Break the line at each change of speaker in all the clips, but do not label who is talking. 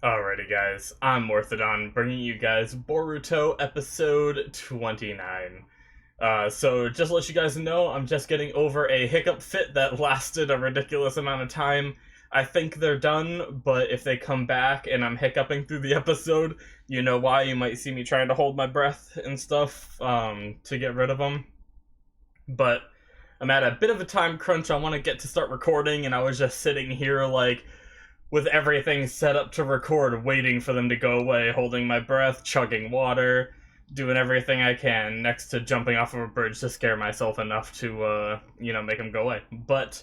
Alrighty, guys, I'm Morthadon, bringing you guys Boruto episode 29. So just to let you guys know, I'm just getting over a hiccup fit that lasted a ridiculous amount of time. I think they're done, but if they come back and I'm hiccuping through the episode, you know why. You might see me trying to hold my breath and stuff, to get rid of them. But I'm at a bit of a time crunch. I want to get to start recording, and I was just sitting here, like, with everything set up to record, waiting for them to go away, holding my breath, chugging water, doing everything I can, next to jumping off of a bridge to scare myself enough to, make them go away. But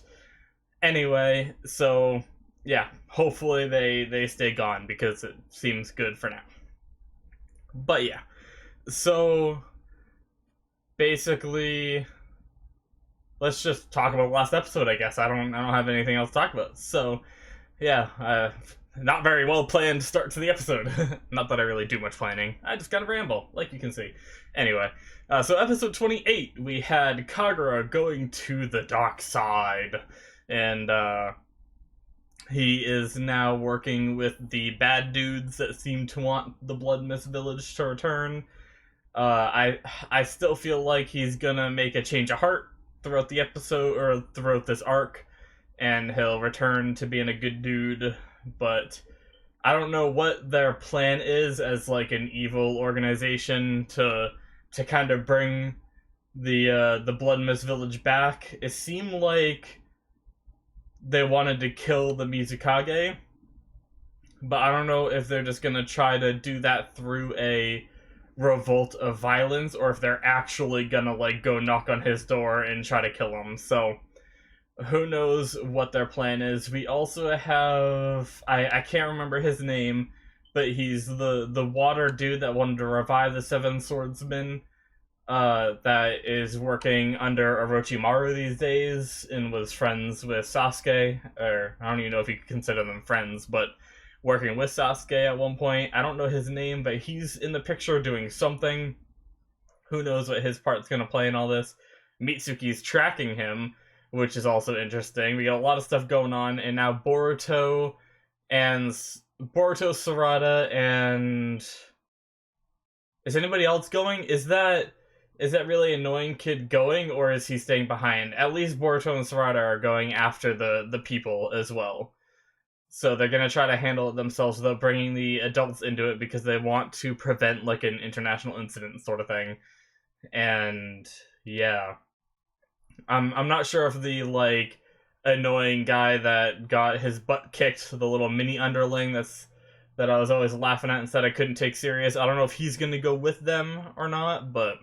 anyway, so yeah, hopefully they stay gone because it seems good for now. But yeah, so basically, let's just talk about the last episode. I guess I don't have anything else to talk about. So yeah, not very well planned start to the episode. Not that I really do much planning. I just kind of ramble, like you can see. Anyway, so episode 28, we had Kagura going to the dark side, and he is now working with the bad dudes that seem to want the Blood Mist Village to return. I still feel like he's gonna make a change of heart throughout the episode or throughout this arc, and he'll return to being a good dude. But I don't know what their plan is as like an evil organization to kind of bring the Blood Mist Village back. It seemed like they wanted to kill the Mizukage, but I don't know if they're just gonna try to do that through a revolt of violence or if they're actually gonna like go knock on his door and try to kill him. So who knows what their plan is. We also have I can't remember his name, but he's the water dude that wanted to revive the Seven Swordsmen, that is working under Orochimaru these days and was friends with Sasuke, or I don't even know if you could consider them friends, but working with Sasuke at one point. I don't know his name, but he's in the picture doing something. Who knows what his part's gonna play in all this. Mitsuki's tracking him, which is also interesting. We got a lot of stuff going on, and now and Boruto, Sarada, and is anybody else going? Is that really annoying kid going, or is he staying behind? At least Boruto and Sarada are going after the people as well. So they're gonna try to handle it themselves without bringing the adults into it because they want to prevent like an international incident sort of thing. And yeah, I'm not sure if the like annoying guy that got his butt kicked, the little mini underling that I was always laughing at and said I couldn't take serious. I don't know if he's gonna go with them or not, but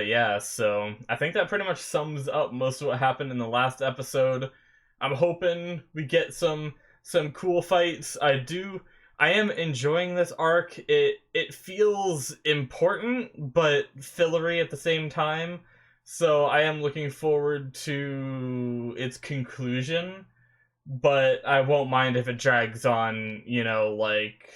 yeah. So I think that pretty much sums up most of what happened in the last episode. I'm hoping we get some cool fights. I am enjoying this arc. It feels important but fillery at the same time. So I am looking forward to its conclusion, but I won't mind if it drags on, like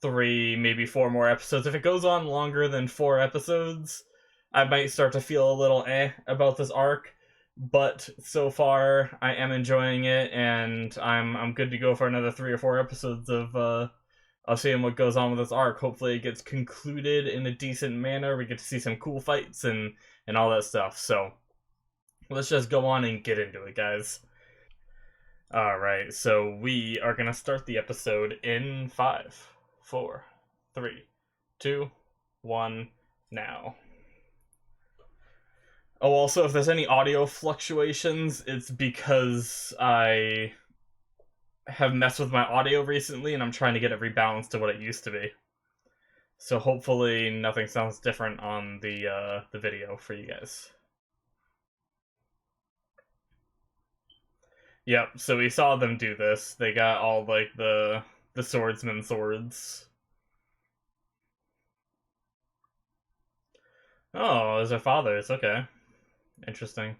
3, maybe 4 more episodes. If it goes on longer than 4 episodes, I might start to feel a little about this arc. But so far, I am enjoying it, and I'm good to go for another 3 or 4 episodes of seeing what goes on with this arc. Hopefully, it gets concluded in a decent manner. We get to see some cool fights and all that stuff. So let's just go on and get into it, guys. Alright, so we are going to start the episode in 5, 4, 3, 2, 1, now. Oh, also, if there's any audio fluctuations, it's because I have messed with my audio recently and I'm trying to get it rebalanced to what it used to be. So hopefully nothing sounds different on the video for you guys. Yep, so we saw them do this. They got all like the swordsman swords. Oh, those are fathers. Okay, interesting.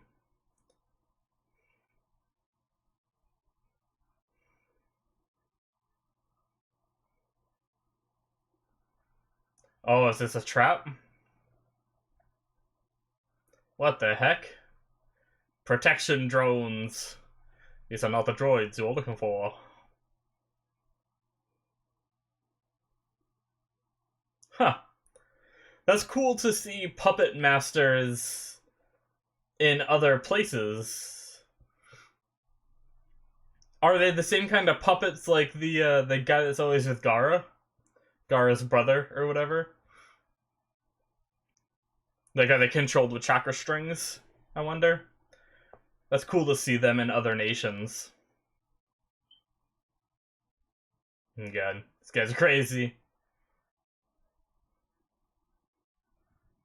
Oh, is this a trap? What the heck? Protection drones. These are not the droids you're looking for. Huh. That's cool to see puppet masters in other places. Are they the same kind of puppets like the guy that's always with Gara's brother or whatever? The guy that controlled with chakra strings. I wonder. That's cool to see them in other nations. God, this guy's crazy.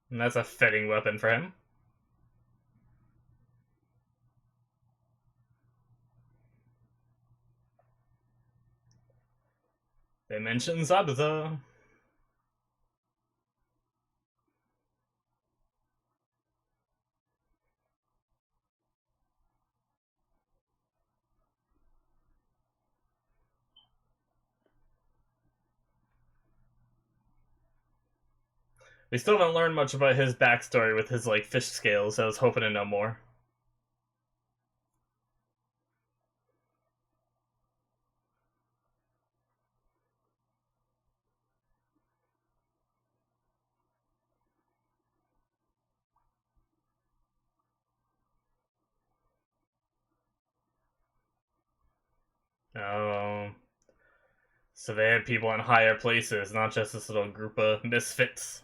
And that's a fitting weapon for him. They mention Zabuza. We still haven't learned much about his backstory with his, like, fish scales. I was hoping to know more. Oh. So they had people in higher places, not just this little group of misfits.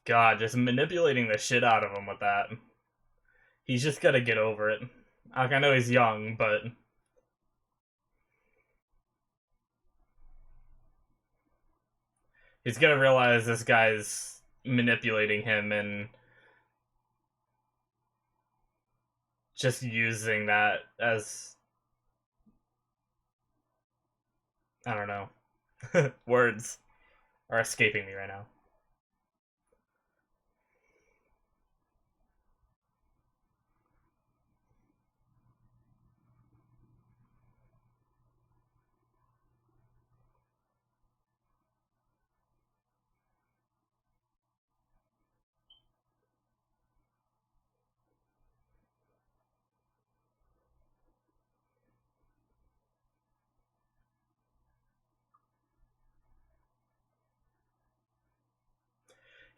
God, just manipulating the shit out of him with that. He's just gotta get over it. Like, I know he's young, but he's gonna realize this guy's manipulating him and just using that as, I don't know. Words are escaping me right now.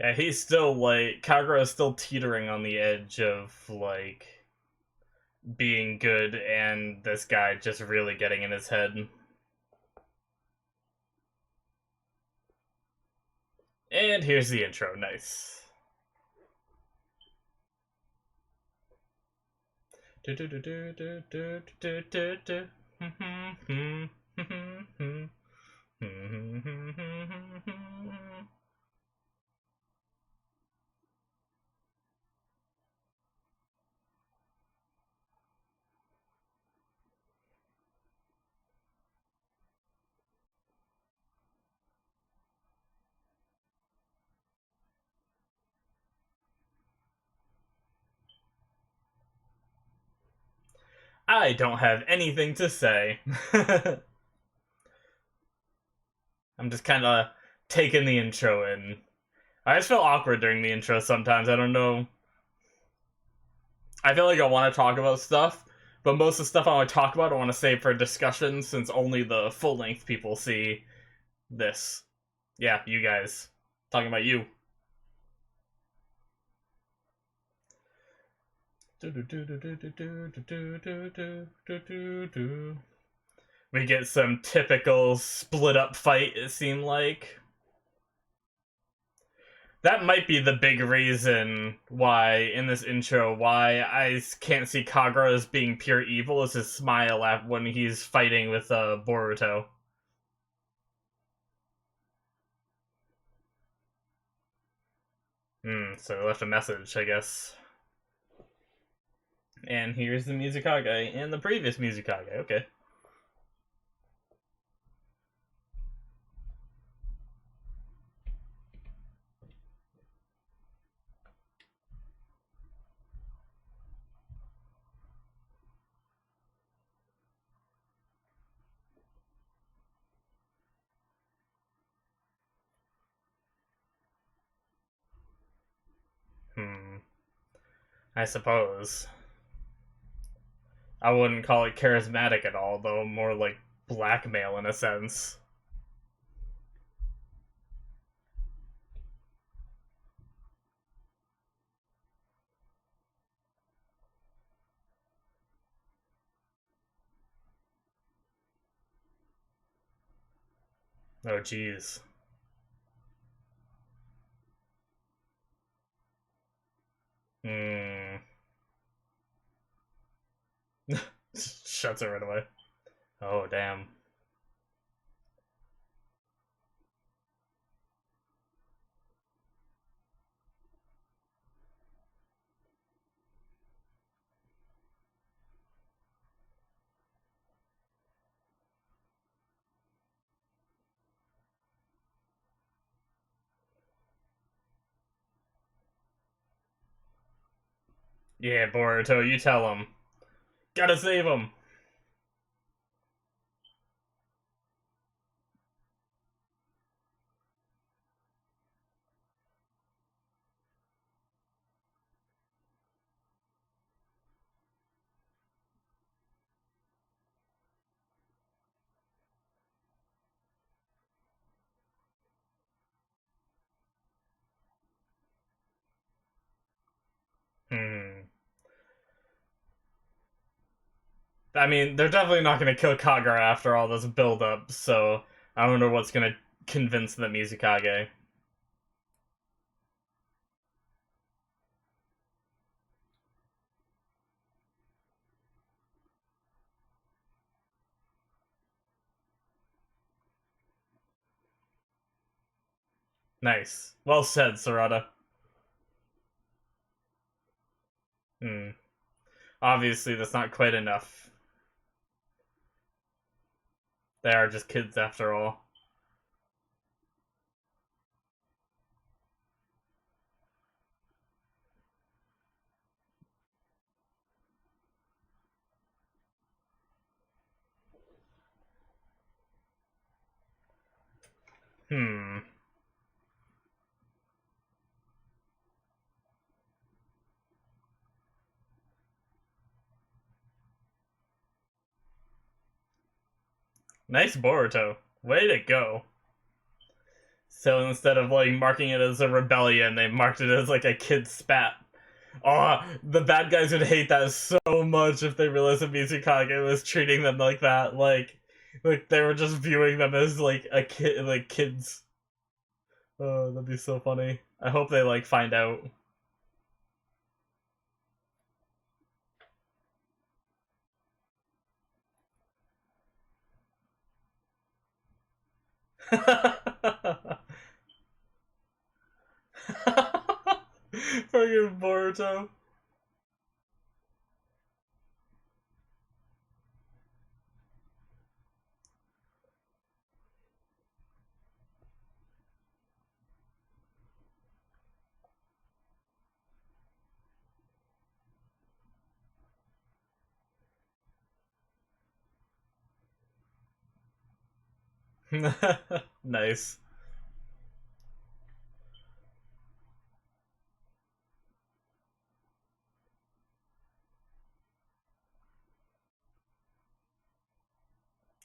Yeah, he's still like Kagura is still teetering on the edge of like being good, and this guy just really getting in his head. And here's the intro. Nice. I don't have anything to say. I'm just kind of taking the intro in. I just feel awkward during the intro sometimes. I don't know. I feel like I want to talk about stuff, but most of the stuff I want to talk about I want to save for discussion since only the full length people see this. Yeah, you guys. Talking about you. We get some typical split up fight, it seemed like. That might be the big reason why, in this intro, why I can't see Kagura as being pure evil is his smile at when he's fighting with Boruto. So he left a message, I guess. And here's the Mizukage and the previous Mizukage, okay. I suppose. I wouldn't call it charismatic at all, though, more like blackmail in a sense. Oh, jeez. Hmm. Shuts it right away. Oh, damn. Yeah, Boruto, you tell him. Gotta save him! Hmm. I mean, they're definitely not gonna kill Kagura after all this build-up, so I wonder what's gonna convince the Mizukage. Nice. Well said, Sarada. Hmm. Obviously, that's not quite enough. They are just kids after all. Hmm. Nice Boruto. Way to go. So instead of like marking it as a rebellion, they marked it as like a kid spat. Oh, the bad guys would hate that so much if they realized that Mizukage was treating them like that. Like they were just viewing them as like a kid, like kids. Oh, that'd be so funny. I hope they like find out. Fucking Boruto. Nice.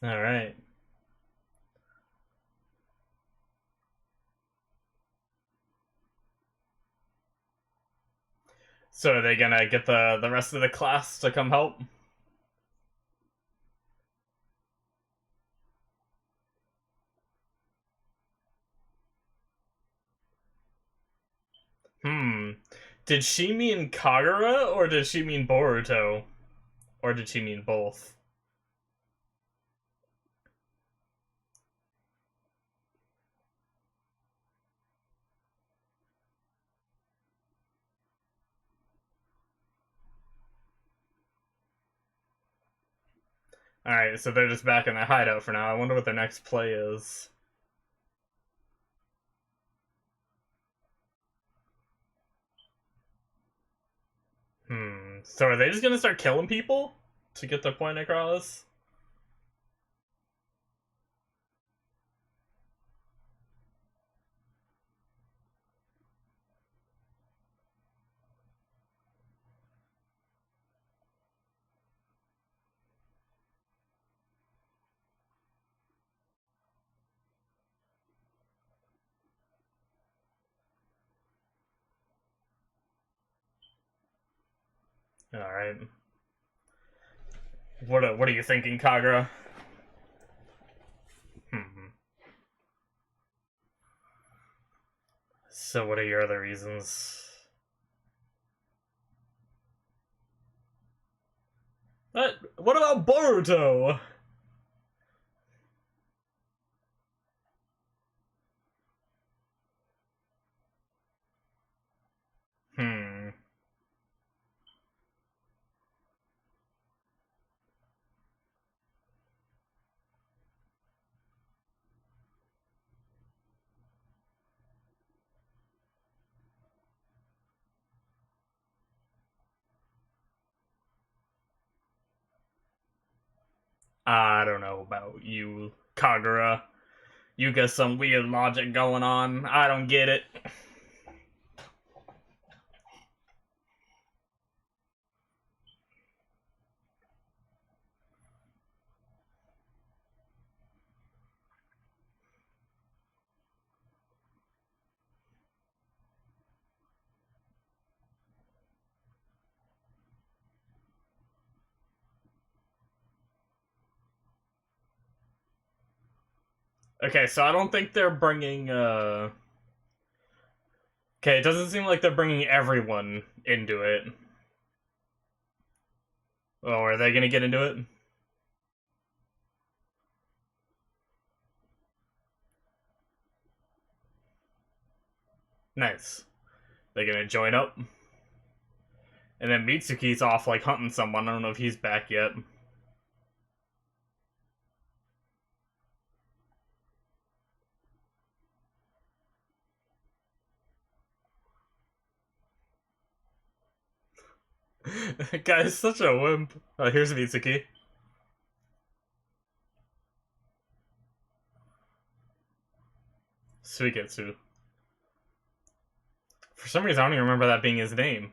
All right. So are they gonna get the rest of the class to come help? Hmm. Did she mean Kagura or did she mean Boruto? Or did she mean both? Alright, so they're just back in their hideout for now. I wonder what their next play is. Hmm. So are they just gonna start killing people to get their point across? All right. What are you thinking, Kagura? Hmm. So what are your other reasons? What about Boruto? Hmm. I don't know about you, Kagura. You got some weird logic going on. I don't get it. Okay, so I don't think they're bringing. Okay, it doesn't seem like they're bringing everyone into it. Oh, are they gonna get into it? Nice. They're gonna join up. And then Mitsuki's off, like, hunting someone. I don't know if he's back yet. That guy's such a wimp. Oh, here's Mitsuki. Suigetsu. For some reason, I don't even remember that being his name.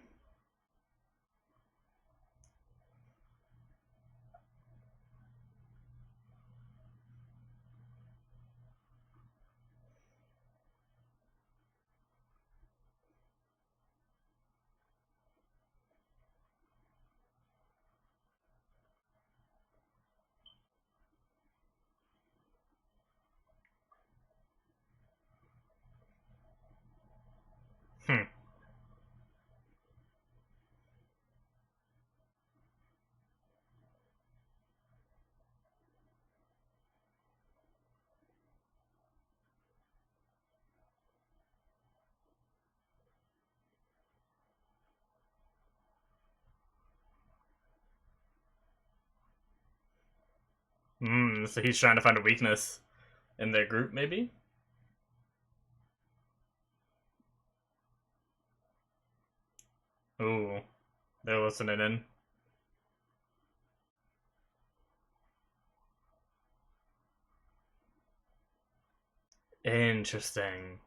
Hmm. So he's trying to find a weakness in their group, maybe? Ooh, they're listening in. Interesting.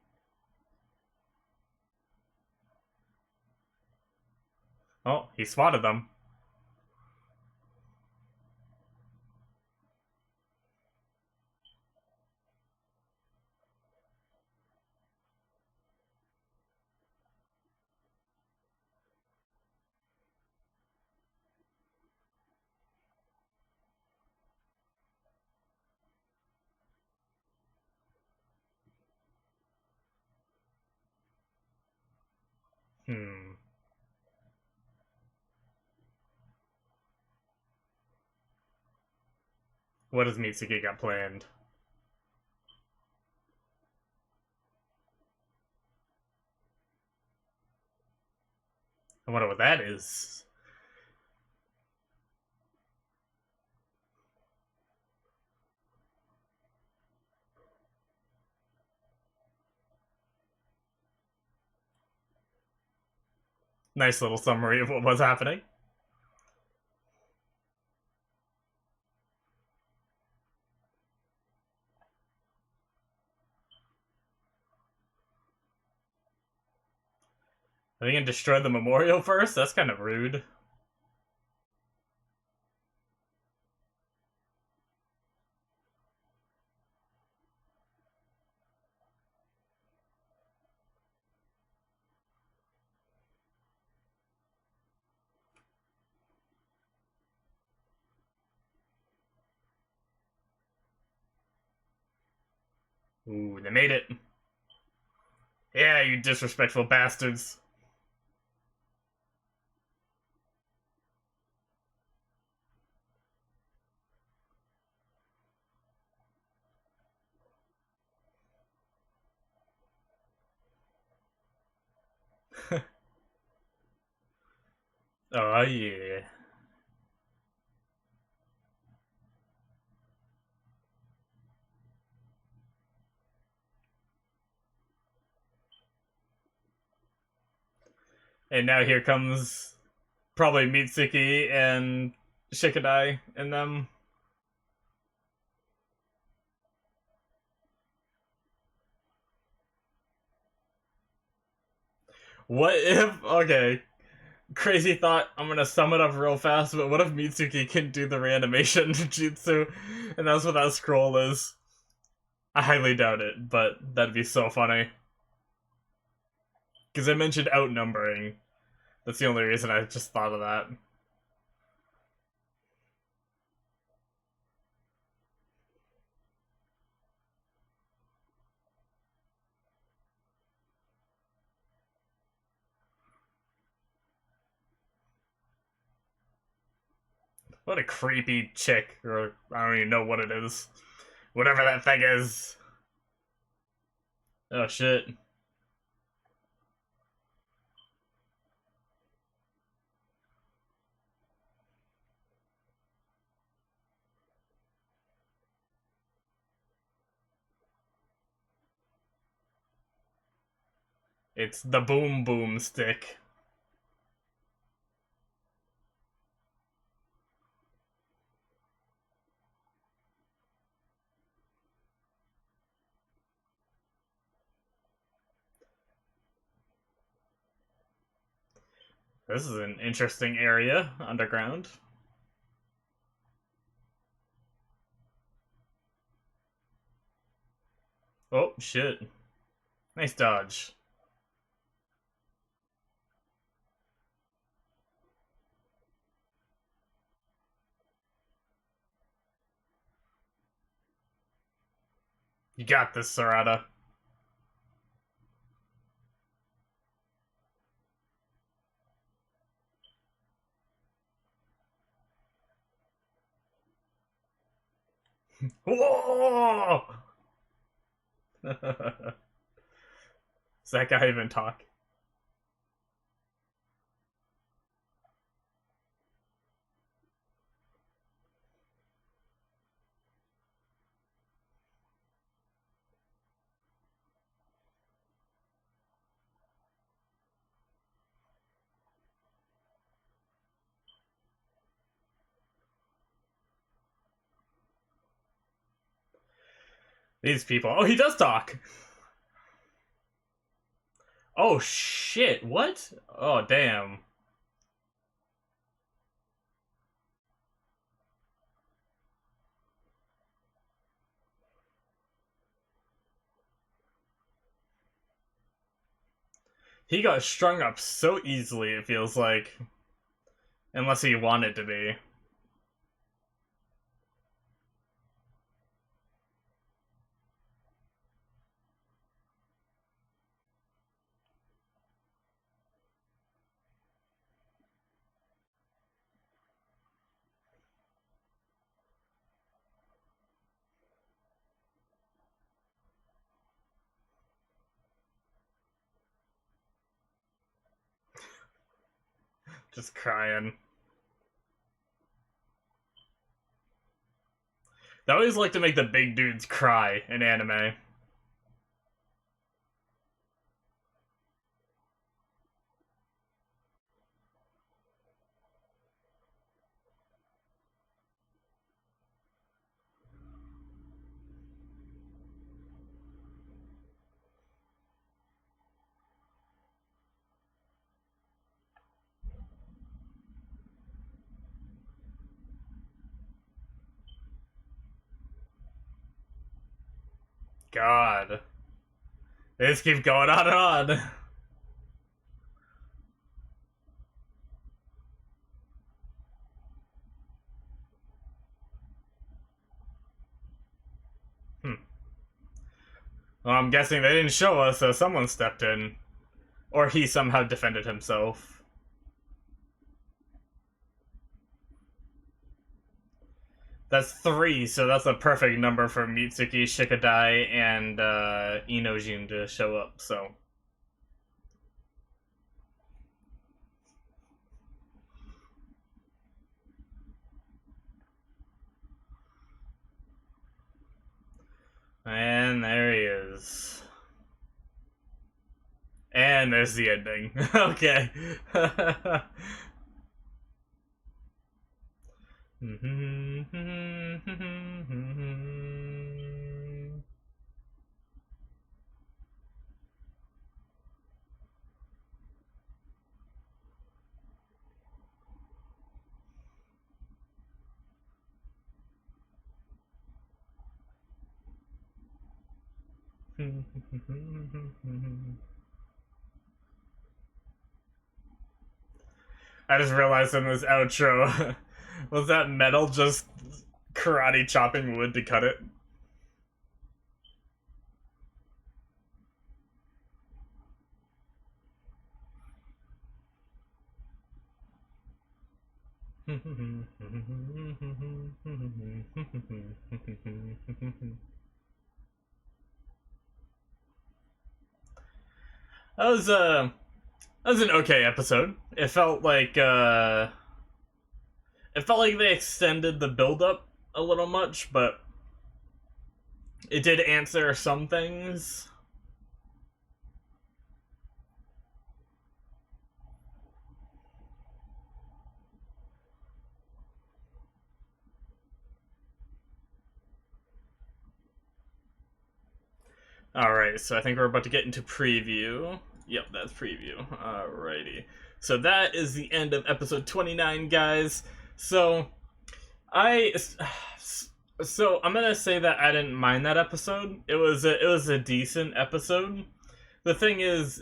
Oh, he spotted them. Hmm. What does Mitsuki got planned? I wonder what that is. Nice little summary of what was happening. Are they gonna destroy the memorial first? That's kind of rude. Ooh, they made it. Yeah, you disrespectful bastards. Oh, yeah. And now here comes probably Mitsuki and Shikadai and them. What if. Okay, crazy thought. I'm gonna sum it up real fast, but what if Mitsuki can do the reanimation jutsu and that's what that scroll is? I highly doubt it, but that'd be so funny. Because I mentioned outnumbering. That's the only reason I just thought of that. What a creepy chick, or I don't even know what it is. Whatever that thing is. Oh shit. It's the boom boom stick. This is an interesting area, underground. Oh, shit. Nice dodge. You got this, Sarada. Whoa! Does that guy even talk? These people. Oh, he does talk! Oh, shit. What? Oh, damn. He got strung up so easily, it feels like. Unless he wanted to be. Just crying. They always like to make the big dudes cry in anime. God. They just keep going on and on. Hmm. Well, I'm guessing they didn't show us, so someone stepped in. Or he somehow defended himself. That's 3, so that's a perfect number for Mitsuki, Shikadai, and Inojin to show up, so. And there he is. And there's the ending. Okay. I just realized in this outro, was that metal just karate chopping wood to cut it? That was that was an okay episode. It felt like they extended the build up a little much, but it did answer some things. Alright, so I think we're about to get into preview. Yep, that's preview. Alrighty. So that is the end of episode 29, guys. So, so I'm gonna say that I didn't mind that episode. It was a decent episode. The thing is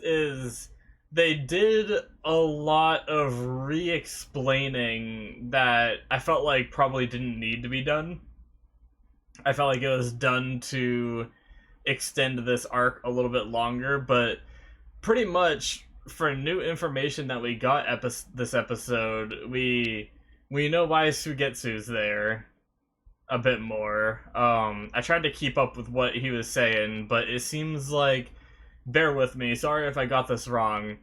they did a lot of re-explaining that I felt like probably didn't need to be done. I felt like it was done to extend this arc a little bit longer, but pretty much for new information that we got this episode, we know why Sugetsu's there a bit more. I tried to keep up with what he was saying, but it seems like, bear with me, sorry if I got this wrong,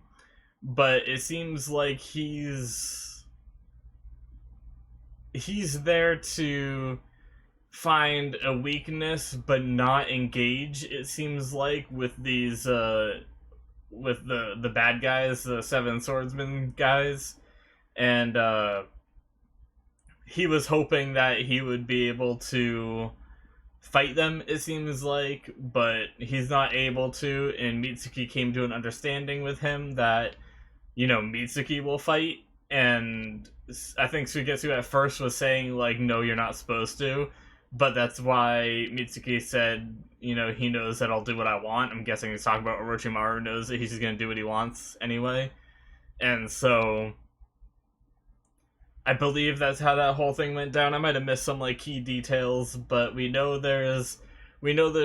but it seems like he's there to find a weakness but not engage, it seems like, with these with the bad guys, the Seven Swordsman guys, and he was hoping that he would be able to fight them, it seems like, but he's not able to, and Mitsuki came to an understanding with him that, you know, Mitsuki will fight, and I think Sugetsu at first was saying, like, no, you're not supposed to, but that's why Mitsuki said, you know, he knows that I'll do what I want. I'm guessing he's talking about Orochimaru knows that he's just gonna do what he wants anyway. And so I believe that's how that whole thing went down. I might have missed some like key details, but we know there's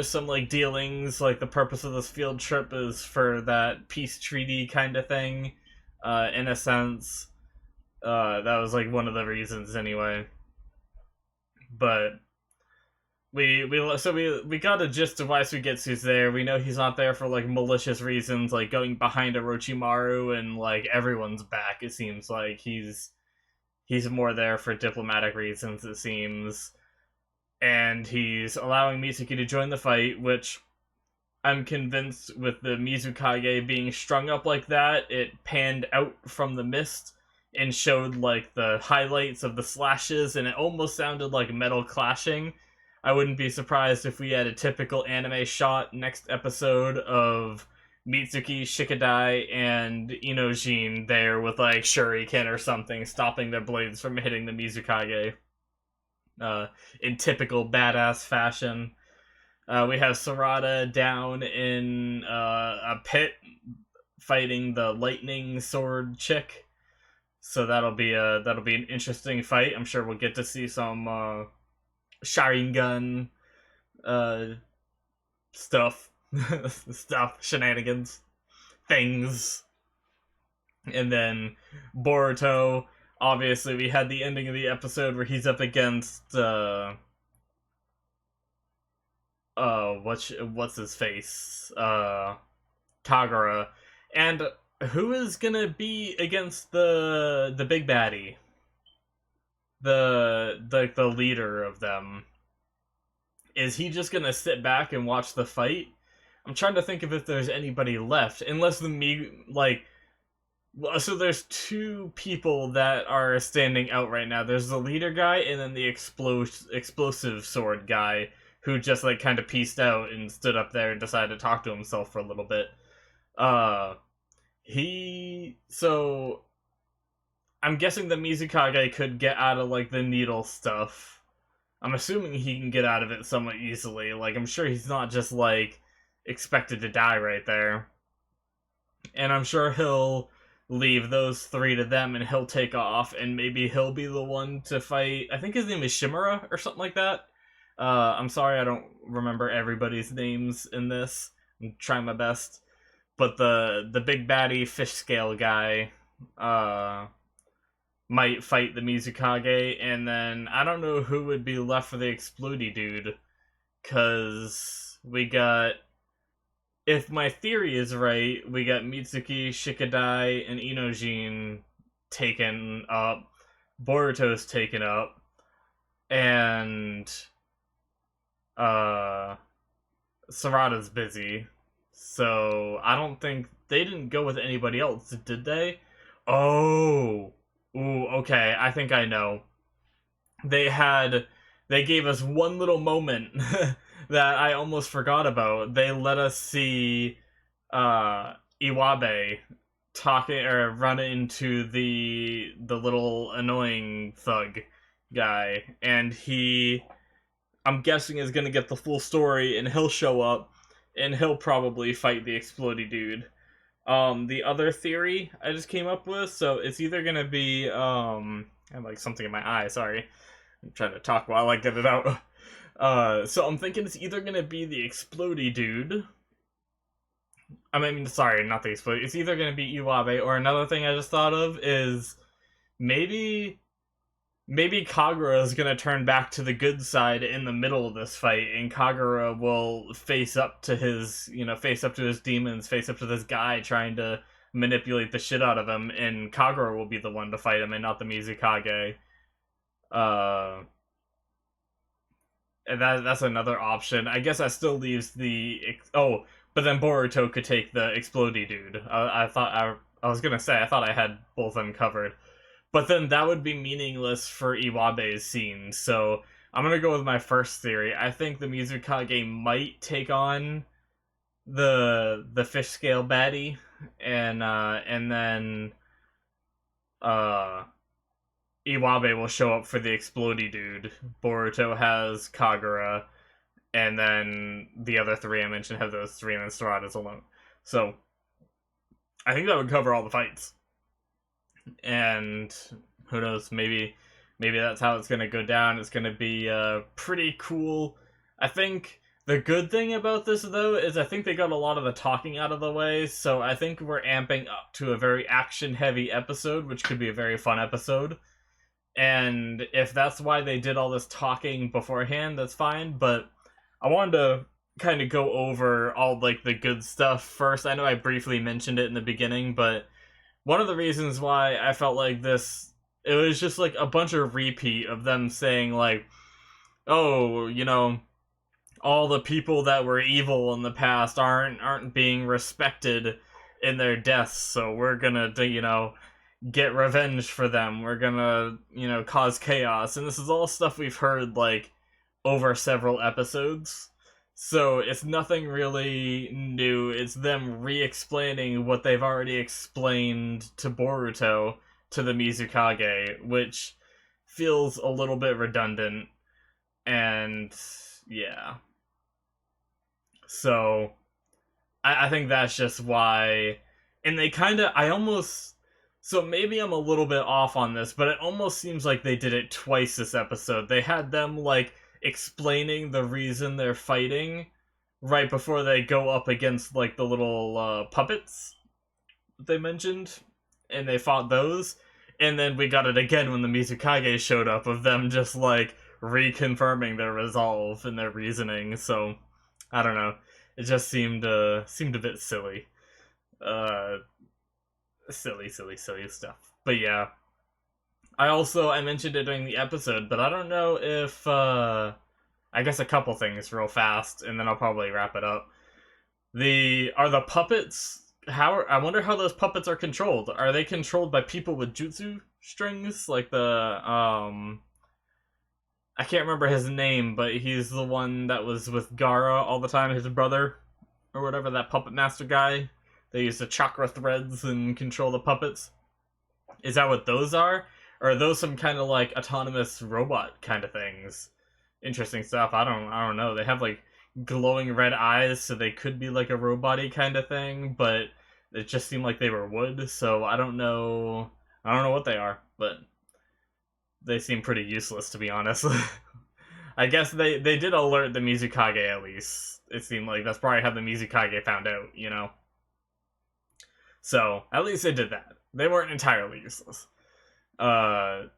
some like dealings, like the purpose of this field trip is for that peace treaty kind of thing. In a sense. That was like one of the reasons anyway. But we got a gist of why Sugetsu's there. We know he's not there for like malicious reasons, like going behind Orochimaru and like everyone's back. It seems like he's more there for diplomatic reasons, it seems. And he's allowing Mitsuki to join the fight, which I'm convinced with the Mizukage being strung up like that, it panned out from the mist and showed like the highlights of the slashes, and it almost sounded like metal clashing. I wouldn't be surprised if we had a typical anime shot next episode of Mitsuki, Shikadai, and Inojin there with like shuriken or something, stopping their blades from hitting the Mizukage. In typical badass fashion. We have Sarada down in a pit fighting the lightning sword chick. So that'll be an interesting fight. I'm sure we'll get to see some Sharingan stuff. stuff, shenanigans, things. And then Boruto, obviously we had the ending of the episode where he's up against what's his face? Kagura. And who is gonna be against the big baddie? The leader of them. Is he just gonna sit back and watch the fight? I'm trying to think of if there's anybody left, unless so there's two people that are standing out right now. There's the leader guy and then the explosive sword guy who just like kind of pieced out and stood up there and decided to talk to himself for a little bit. So I'm guessing the Mizukage could get out of like the needle stuff. I'm assuming he can get out of it somewhat easily. Like, I'm sure he's not just like expected to die right there. And I'm sure he'll leave those three to them and he'll take off and maybe he'll be the one to fight. I think his name is Shimura or something like that. I'm sorry I don't remember everybody's names in this. I'm trying my best. But the big baddie fish scale guy might fight the Mizukage, and then I don't know who would be left for the Explodey dude. Cause we got, if my theory is right, we got Mitsuki, Shikadai, and Inojin taken up. Boruto's taken up. And Sarada's busy. So I don't think they didn't go with anybody else, did they? Oh. Ooh, okay, I think I know. They gave us one little moment that I almost forgot about. They let us see Iwabe talking or run into the little annoying thug guy, and I'm guessing is gonna get the full story, and he'll show up, and he'll probably fight the Explodey dude. The other theory I just came up with, so it's either gonna be I have like something in my eye, sorry. I'm trying to talk while I get it out. So I'm thinking it's either gonna be the Explodey dude. I mean, sorry, not the Explodey. It's either gonna be Iwabe, or another thing I just thought of is maybe Kagura is gonna turn back to the good side in the middle of this fight, and Kagura will face up to his demons, face up to this guy trying to manipulate the shit out of him, and Kagura will be the one to fight him, and not the Mizukage. And that's another option. I guess that still leaves but then Boruto could take the Explodey dude. I was gonna say, I thought I had both of them covered. But then that would be meaningless for Iwabe's scene, so I'm gonna go with my first theory. I think the Mizukage might take on the fish scale baddie, and then Iwabe will show up for the Explodey dude. Boruto has Kagura, and then the other three I mentioned have those three, and then Sarada's alone. So I think that would cover all the fights. And who knows, maybe that's how it's gonna go down. It's gonna be pretty cool. I think the good thing about this, though, is I think they got a lot of the talking out of the way, so I think we're amping up to a very action-heavy episode, which could be a very fun episode. And if that's why they did all this talking beforehand, that's fine, but I wanted to kind of go over all, like, the good stuff first. I know I briefly mentioned it in the beginning, but one of the reasons why I felt like this, it was just like a bunch of repeat of them saying like, oh, all the people that were evil in the past aren't being respected in their deaths, so we're gonna, get revenge for them. We're gonna, cause chaos. And this is all stuff we've heard like over several episodes. So it's nothing really new. It's them re-explaining what they've already explained to Boruto to the Mizukage, which feels a little bit redundant. And yeah. So I think that's just why. And they so maybe I'm a little bit off on this, but it almost seems like they did it twice this episode. They had them like explaining the reason they're fighting, right before they go up against like the little puppets they mentioned, and they fought those. And then we got it again when the Mizukage showed up, of them just like reconfirming their resolve and their reasoning. So I don't know. It just seemed a bit silly. Uh, silly stuff. But yeah, I mentioned it during the episode, but I don't know if I guess a couple things real fast, and then I'll probably wrap it up. The puppets, how I wonder how those puppets are controlled. Are they controlled by people with jutsu strings, like the I can't remember his name, but he's the one that was with Gara all the time, his brother or whatever, that puppet master guy. They use the chakra threads and control the puppets. Is that what those are? Or are those some kind of like autonomous robot kind of things? Interesting stuff. I don't know. They have like glowing red eyes, so they could be like a robot-y kind of thing, but it just seemed like they were wood, so I don't know. I don't know what they are, but they seem pretty useless, to be honest. I guess they did alert the Mizukage, at least. It seemed like that's probably how the Mizukage found out, you know? So, at least they did that. They weren't entirely useless. And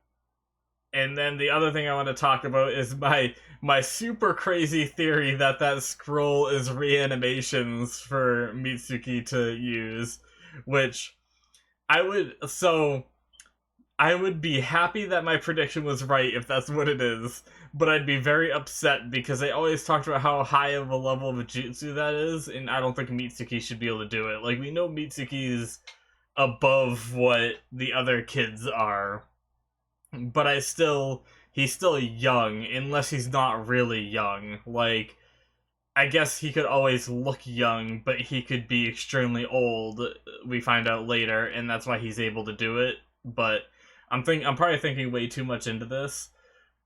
then the other thing I want to talk about is my super crazy theory that that scroll is reanimations for Mitsuki to use, which I would be happy that my prediction was right if that's what it is, but I'd be very upset because they always talked about how high of a level of jutsu that is, and I don't think Mitsuki should be able to do it. Like, we know Mitsuki's above what the other kids are, but he's still young, unless he's not really young. Like, I guess he could always look young, but he could be extremely old, we find out later, and that's why he's able to do it. But I'm probably thinking way too much into this,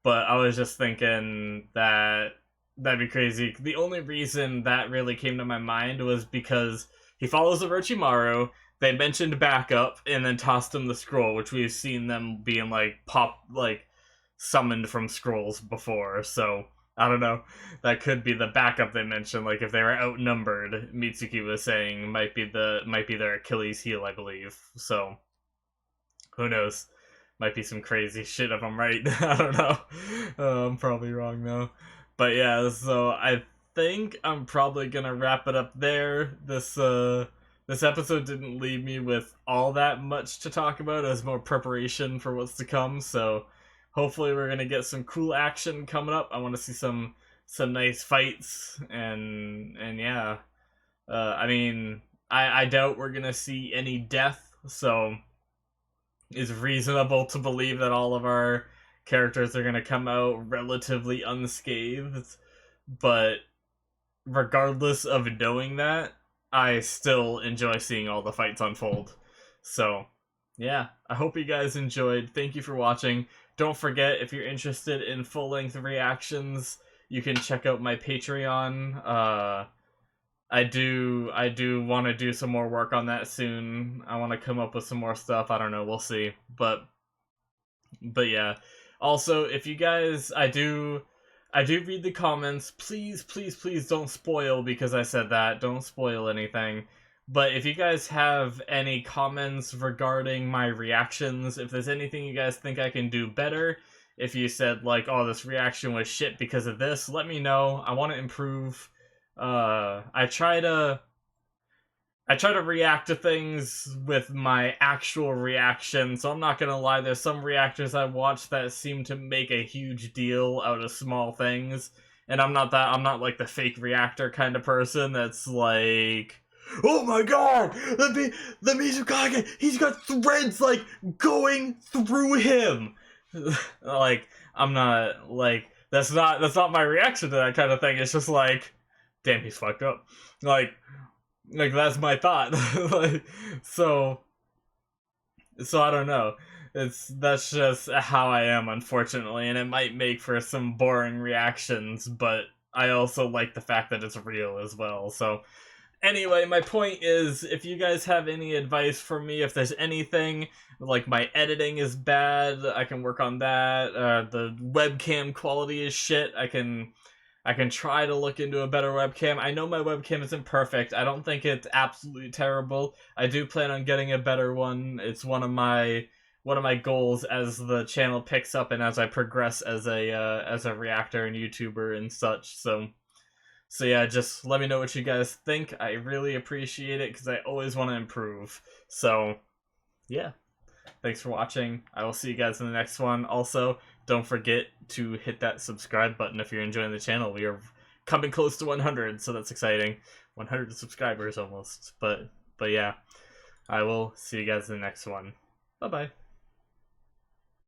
but I was just thinking that that'd be crazy. The only reason that really came to my mind was because he follows Orochimaru, they mentioned backup, and then tossed him the scroll, which we've seen them being like summoned from scrolls before, so I don't know. That could be the backup they mentioned, like if they were outnumbered, Mitsuki was saying might be their Achilles heel, I believe. So who knows? Might be some crazy shit if I'm right. I don't know. I'm probably wrong though. But yeah, so I think I'm probably gonna wrap it up there. This episode didn't leave me with all that much to talk about. It was more preparation for what's to come. So hopefully we're gonna get some cool action coming up. I want to see some nice fights, and yeah. I mean, I doubt we're gonna see any death. So it's reasonable to believe that all of our characters are going to come out relatively unscathed, but regardless of knowing that, I still enjoy seeing all the fights unfold. So, yeah, I hope you guys enjoyed. Thank you for watching. Don't forget, if you're interested in full-length reactions, you can check out my Patreon. I do want to do some more work on that soon. I want to come up with some more stuff. I don't know, we'll see. But yeah. Also, if you guys, I do read the comments. Please don't spoil, because I said that. Don't spoil anything. But if you guys have any comments regarding my reactions, if there's anything you guys think I can do better, if you said like, oh, this reaction was shit because of this, let me know. I want to improve. I try to react to things with my actual reaction, so I'm not gonna lie, there's some reactors I watch that seem to make a huge deal out of small things, and I'm not like the fake reactor kind of person that's like, oh my god, the Mizukage, he's got threads like going through him. Like, I'm not like, that's not my reaction to that kind of thing. It's just like, damn, he's fucked up. Like that's my thought. Like, so I don't know. That's just how I am, unfortunately, and it might make for some boring reactions, but I also like the fact that it's real as well. So anyway, my point is, if you guys have any advice for me, if there's anything, like my editing is bad, I can work on that. The webcam quality is shit, I can I can try to look into a better webcam. I know my webcam isn't perfect. I don't think it's absolutely terrible. I do plan on getting a better one. It's one of my goals as the channel picks up and as I progress as a reactor and YouTuber and such. So yeah, just let me know what you guys think. I really appreciate it because I always want to improve. So yeah, thanks for watching. I will see you guys in the next one. Also, don't forget to hit that subscribe button if you're enjoying the channel. We are coming close to 100, so that's exciting. 100 subscribers almost. But yeah, I will see you guys in the next one. Bye-bye.